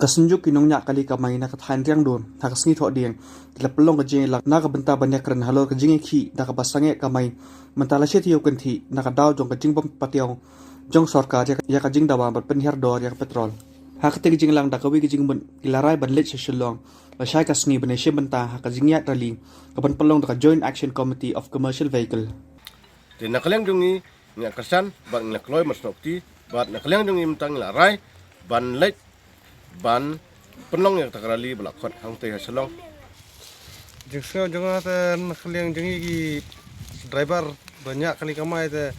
kasenjuk kinongnya kali kamay na kathan riang don hakasngi tho dieng lapelong ka jing lak na ka benta banyak kren halo ka jinge khi na ka basange kamay mentala shet yo kanthi na ka daw jong ka jing bom patiaw jong sarkar ya ka jing dawa bar penhar dor ya petrol hakate jing lang da ka wi jing bun ilarai ban let shilong la shai ka sni bane she benta ha ka jing ya rali ka ban pelong da ka joint action committee of commercial vehicle di nakaleng dungi nya kersan ban nakloy masnokti bat nakaleng dungi mentang larai ban let ban penlong yang takrali belakon hang teh selong jengso jonga te nakliang jengi gi driver banyak kali kamai te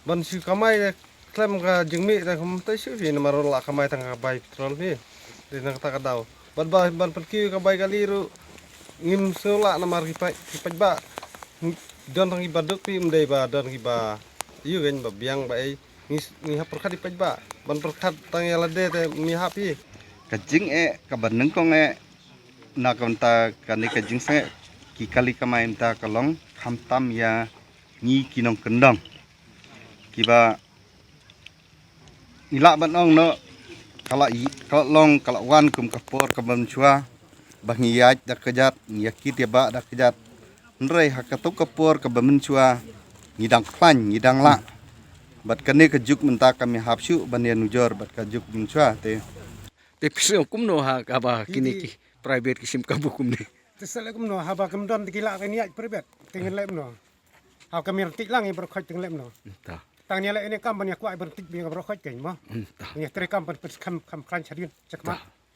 ban si kamai te klem ka jengmi te kum te su ni marol la kamai tang ka bai petrol ni de nang ta ka daw ban perki ka bai kali ru ngim sola na mar ki ba don tang ibaduk pi mdai ba don ki ba yu gen ba biang ba ai ni ha perkat di ba ban perkat tang ya lade te mi ha pi kajing kaban nengkong na kanta kani kajing sange ki kali kamai ta kalong hamtam ya ni kinong kendang kiba ila banong no kalau kalau wan kum kapor kaban chua bangiyat da kejat yakit ya ba da kejat nrei hakatuk kapor kaban chua ngidang klan ngidang la bat kani kejuk menta kami hapsu banian nujor bat kajuk chua te Tepisong kumno ha kaba kini ki private kisim kabu kumne. Tesale kumno haba kemdon tikila kani ai private tinggal lem no. Ha kami tik lang i berkhot tinggal lem no. Entah. Tang ni la ini kam ban ya ku ai bertik bi berkhot kan mo. Entah. Ni tre kam ban kam kran chadin cakma.